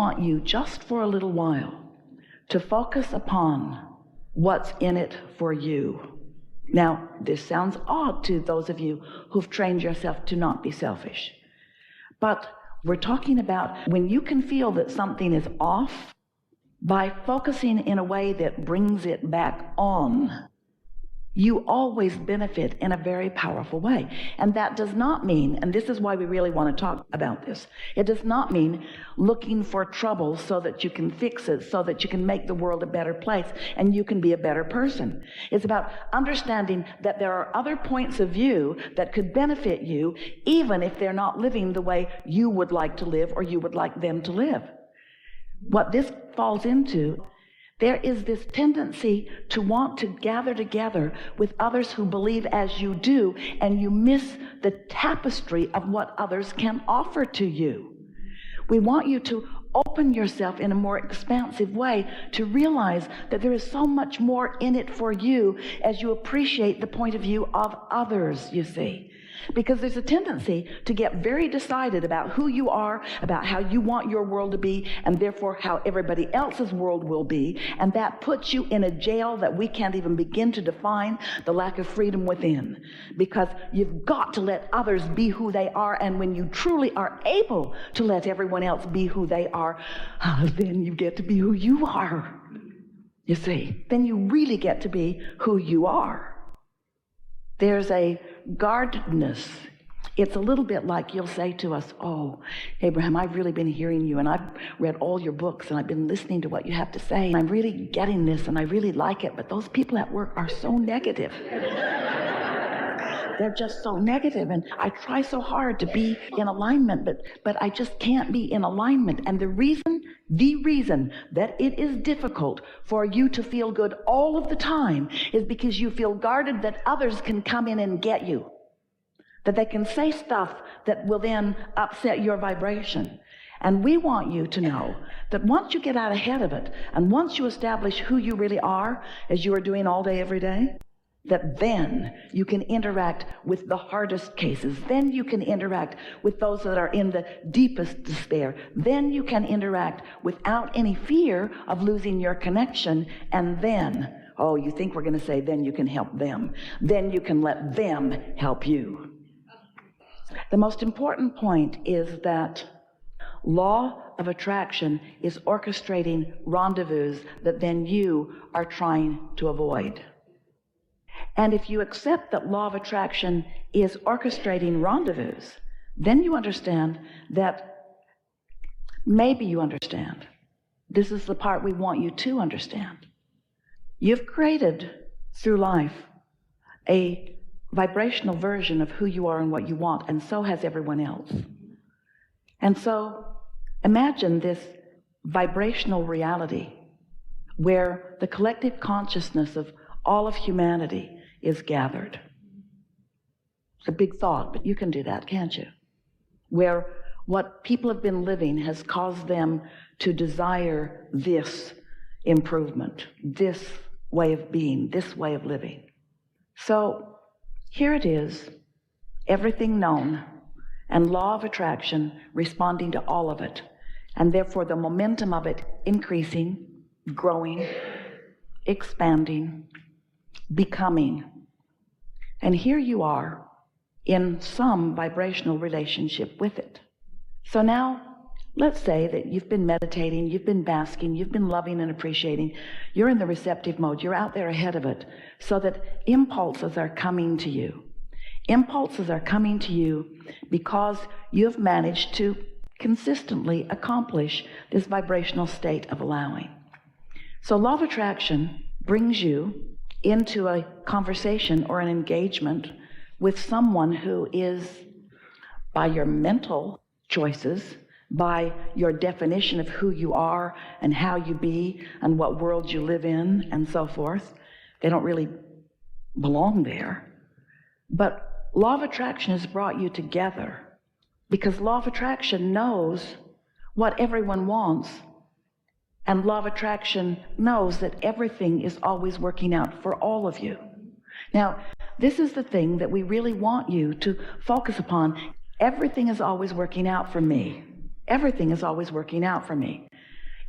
want you just for a little while to focus upon what's in it for you. Now, this sounds odd to those of you who've trained yourself to not be selfish. But we're talking about when you can feel that something is off, by focusing in a way that brings it back on, you always benefit in a very powerful way. And that does not mean, and this is why we really want to talk about this, it does not mean looking for trouble so that you can fix it, so that you can make the world a better place and you can be a better person. It's about understanding that there are other points of view that could benefit you, even if they're not living the way you would like to live or you would like them to live. What this falls into, there is this tendency to want to gather together with others who believe as you do, and you miss the tapestry of what others can offer to you. We want you to open yourself in a more expansive way to realize that there is so much more in it for you as you appreciate the point of view of others, you see. Because there's a tendency to get very decided about who you are, about how you want your world to be, and therefore how everybody else's world will be. And that puts you in a jail that we can't even begin to define, the lack of freedom within. Because you've got to let others be who they are, and when you truly are able to let everyone else be who they are, then you get to be who you are. You see, then you really get to be who you are. There's a guardedness. It's a little bit like you'll say to us, "Oh, Abraham, I've really been hearing you, and I've read all your books, and I've been listening to what you have to say, and I'm really getting this, and I really like it, but those people at work are so negative." They're just so negative, and I try so hard to be in alignment, but I just can't be in alignment. And the reason that it is difficult for you to feel good all of the time is because you feel guarded that others can come in and get you, that they can say stuff that will then upset your vibration. And we want you to know that once you get out ahead of it, and once you establish who you really are, as you are doing all day, every day, that then you can interact with the hardest cases. Then you can interact with those that are in the deepest despair. Then you can interact without any fear of losing your connection. And then, oh, you think we're going to say, then you can help them. Then you can let them help you. The most important point is that law of attraction is orchestrating rendezvous that then you are trying to avoid. And if you accept that law of attraction is orchestrating rendezvous, then you understand that, maybe you understand, this is the part we want you to understand. You've created through life a vibrational version of who you are and what you want, and so has everyone else. And so imagine this vibrational reality where the collective consciousness of all of humanity is gathered. It's a big thought, but you can do that, can't you? Where what people have been living has caused them to desire this improvement, this way of being, this way of living. So here it is, everything known, and law of attraction responding to all of it, and therefore the momentum of it increasing, growing, expanding, becoming. And here you are in some vibrational relationship with it. So now, let's say that you've been meditating, you've been basking, you've been loving and appreciating, you're in the receptive mode, you're out there ahead of it, so that impulses are coming to you. Impulses are coming to you because you've managed to consistently accomplish this vibrational state of allowing. So law of attraction brings you into a conversation or an engagement with someone who is, by your mental choices, by your definition of who you are and how you be and what world you live in and so forth, they don't really belong there. But law of attraction has brought you together because law of attraction knows what everyone wants. And law of attraction knows that everything is always working out for all of you. Now, this is the thing that we really want you to focus upon. Everything is always working out for me. Everything is always working out for me.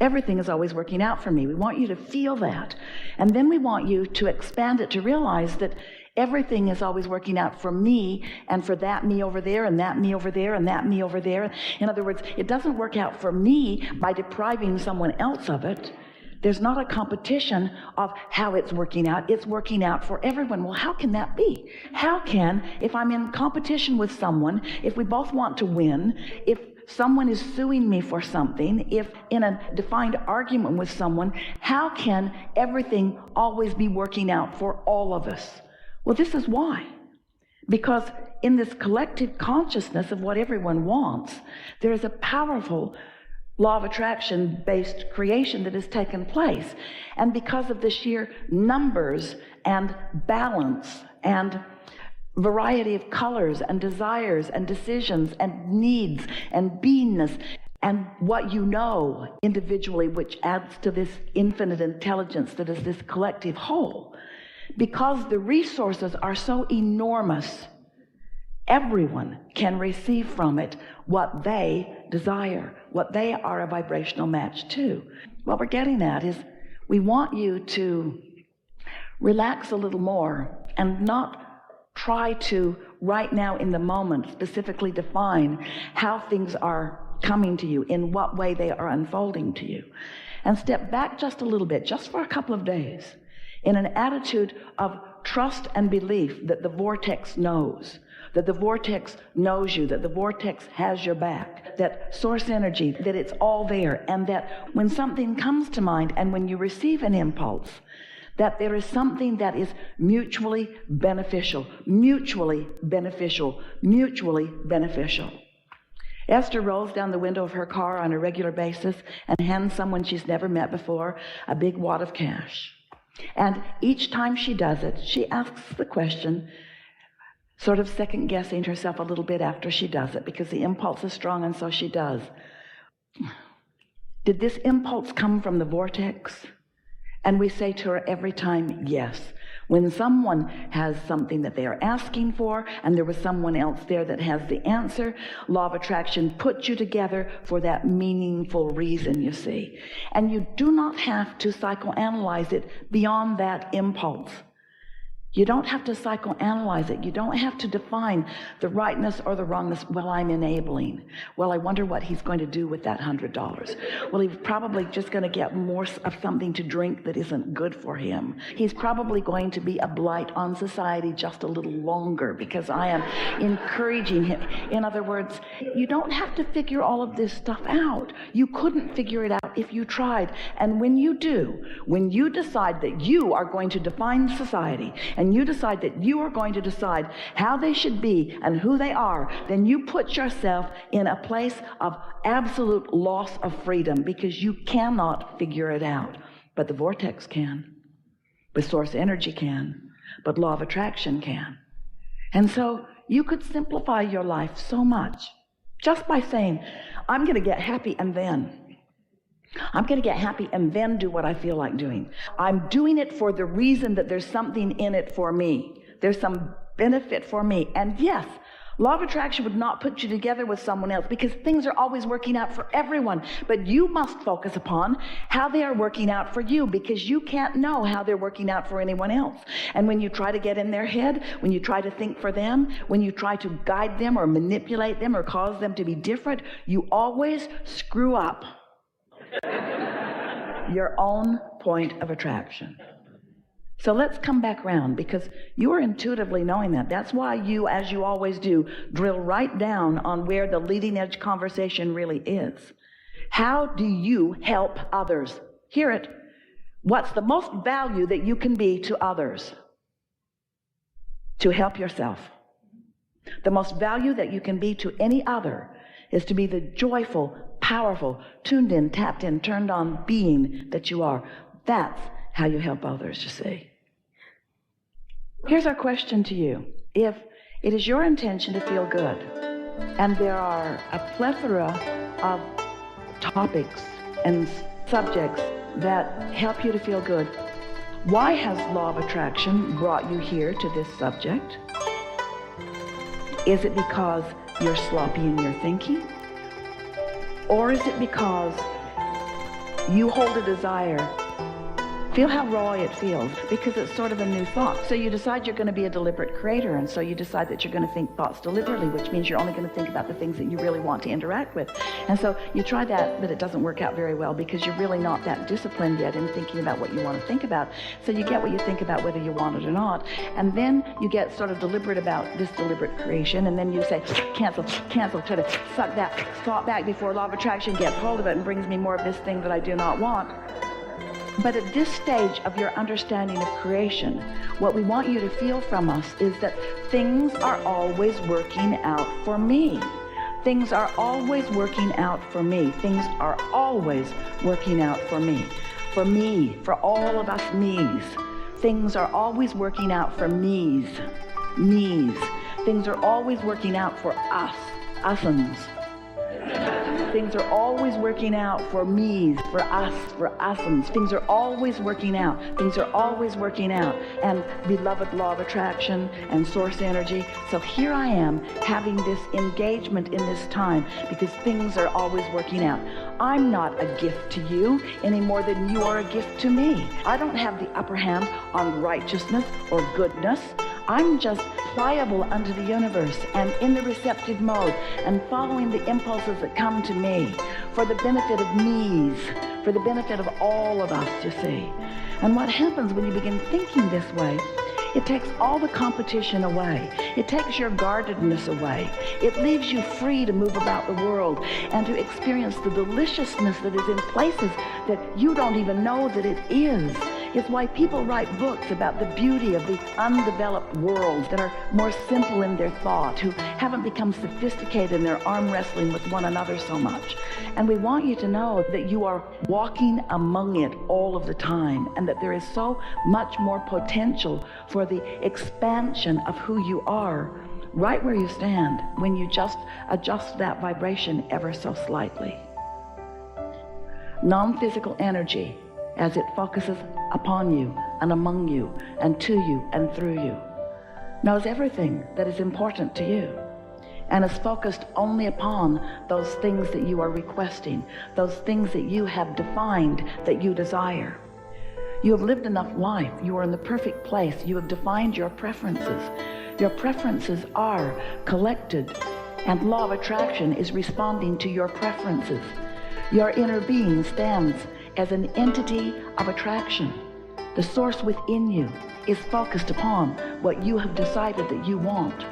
Everything is always working out for me. We want you to feel that. And then we want you to expand it to realize that everything is always working out for me and for that me over there and that me over there and that me over there. In other words, it doesn't work out for me by depriving someone else of it. There's not a competition of how it's working out. It's working out for everyone. Well, how can that be? How can, if I'm in competition with someone, if we both want to win, if someone is suing me for something, if in a defined argument with someone, how can everything always be working out for all of us? Well, this is why. Because in this collective consciousness of what everyone wants, there is a powerful law of attraction based creation that has taken place. And because of the sheer numbers and balance and variety of colors and desires and decisions and needs and beingness and what you know individually, which adds to this infinite intelligence that is this collective whole, because the resources are so enormous, everyone can receive from it what they desire, what they are a vibrational match to. What we're getting at is we want you to relax a little more and not try to, right now in the moment, specifically define how things are coming to you, in what way they are unfolding to you. And step back just a little bit, just for a couple of days, in an attitude of trust and belief that the vortex knows, that the vortex knows you, that the vortex has your back, that source energy, that it's all there, and that when something comes to mind and when you receive an impulse, that there is something that is mutually beneficial, mutually beneficial, mutually beneficial. Esther rolls down the window of her car on a regular basis and hands someone she's never met before a big wad of cash. And each time she does it, she asks the question, sort of second guessing herself a little bit after she does it, because the impulse is strong, and so she does. Did this impulse come from the vortex? And we say to her every time, yes. When someone has something that they are asking for and there was someone else there that has the answer, law of attraction puts you together for that meaningful reason, you see. And you do not have to psychoanalyze it beyond that impulse. You don't have to psychoanalyze it. You don't have to define the rightness or the wrongness. Well, I'm enabling. Well, I wonder what he's going to do with that $100. Well, he's probably just going to get more of something to drink that isn't good for him. He's probably going to be a blight on society just a little longer because I am encouraging him. In other words, you don't have to figure all of this stuff out. You couldn't figure it out if you tried. And when you do, when you decide that you are going to define society, and you decide that you are going to decide how they should be and who they are, then you put yourself in a place of absolute loss of freedom, because you cannot figure it out. But the vortex can, but source energy can, but law of attraction can. And so you could simplify your life so much just by saying, I'm going to get happy and then. I'm going to get happy and then do what I feel like doing. I'm doing it for the reason that there's something in it for me. There's some benefit for me. And yes, law of attraction would not put you together with someone else, because things are always working out for everyone. But you must focus upon how they are working out for you, because you can't know how they're working out for anyone else. And when you try to get in their head, when you try to think for them, when you try to guide them or manipulate them or cause them to be different, you always screw up your own point of attraction. So let's come back around, because you are intuitively knowing that. That's why you, as you always do, drill right down on where the leading edge conversation really is. How do you help others? Hear it. What's the most value that you can be to others? To help yourself. The most value that you can be to any other is to be the joyful, powerful, tuned in, tapped in, turned on being that you are. That's how you help others, you see. Here's our question to you. If it is your intention to feel good, and there are a plethora of topics and subjects that help you to feel good, why has law of attraction brought you here to this subject? Is it because you're sloppy in your thinking? Or is it because you hold a desire. Feel how raw it feels, because it's sort of a new thought. So you decide you're going to be a deliberate creator, and so you decide that you're going to think thoughts deliberately, which means you're only going to think about the things that you really want to interact with. And so you try that, but it doesn't work out very well because you're really not that disciplined yet in thinking about what you want to think about. So you get what you think about whether you want it or not, and then you get sort of deliberate about this deliberate creation, and then you say, cancel, try to suck that thought back before law of attraction gets hold of it and brings me more of this thing that I do not want. But at this stage of your understanding of creation, what we want you to feel from us is that things are always working out for me. Things are always working out for me. Things are always working out for me. For me, for all of us me's. Things are always working out for me's. Me's. Things are always working out for us. Us'ns. Things are always working out for me's, for us, for us'ns. Things are always working out. Things are always working out. And beloved law of attraction and source energy. So here I am having this engagement in this time because things are always working out. I'm not a gift to you any more than you are a gift to me. I don't have the upper hand on righteousness or goodness. I'm just pliable unto the universe and in the receptive mode and following the impulses that come to me for the benefit of me's, for the benefit of all of us, you see. And what happens when you begin thinking this way, it takes all the competition away. It takes your guardedness away. It leaves you free to move about the world and to experience the deliciousness that is in places that you don't even know that it is. It's why people write books about the beauty of the undeveloped worlds that are more simple in their thought, who haven't become sophisticated in their arm wrestling with one another so much. And we want you to know that you are walking among it all of the time, and that there is so much more potential for the expansion of who you are right where you stand when you just adjust that vibration ever so slightly. Non-physical energy, as it focuses upon you and among you and to you and through you, knows everything that is important to you and is focused only upon those things that you are requesting, those things that you have defined that you desire. You have lived enough life. You are in the perfect place. You have defined your preferences. Your preferences are collected, and law of attraction is responding to your preferences. Your inner being stands as an entity of attraction. The source within you is focused upon what you have decided that you want.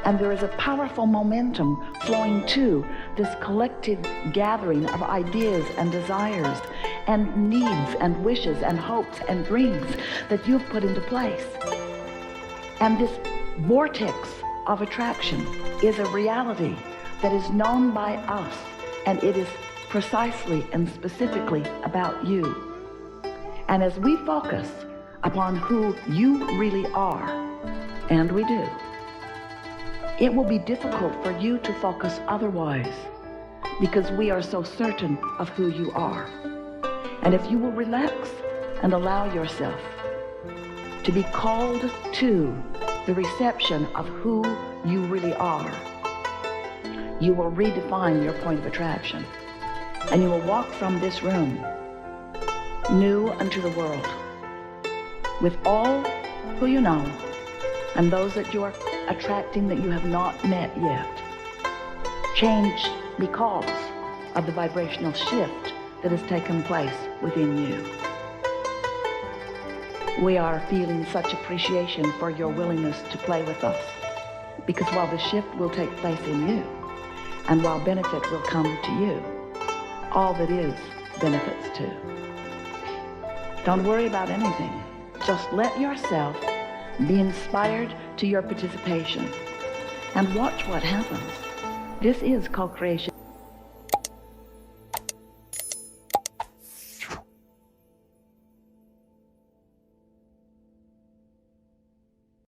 And there is a powerful momentum flowing to this collective gathering of ideas and desires and needs and wishes and hopes and dreams that you've put into place. And this vortex of attraction is a reality that is known by us, and it is precisely and specifically about you. And as we focus upon who you really are, and we do, it will be difficult for you to focus otherwise, because we are so certain of who you are. And if you will relax and allow yourself to be called to the reception of who you really are, you will redefine your point of attraction. And you will walk from this room new unto the world, with all who you know and those that you are attracting that you have not met yet, changed because of the vibrational shift that has taken place within you. We are feeling such appreciation for your willingness to play with us, because while the shift will take place in you, and while benefit will come to you, all that is benefits too. Don't worry about anything. Just let yourself be inspired to your participation and watch what happens. This is co-creation.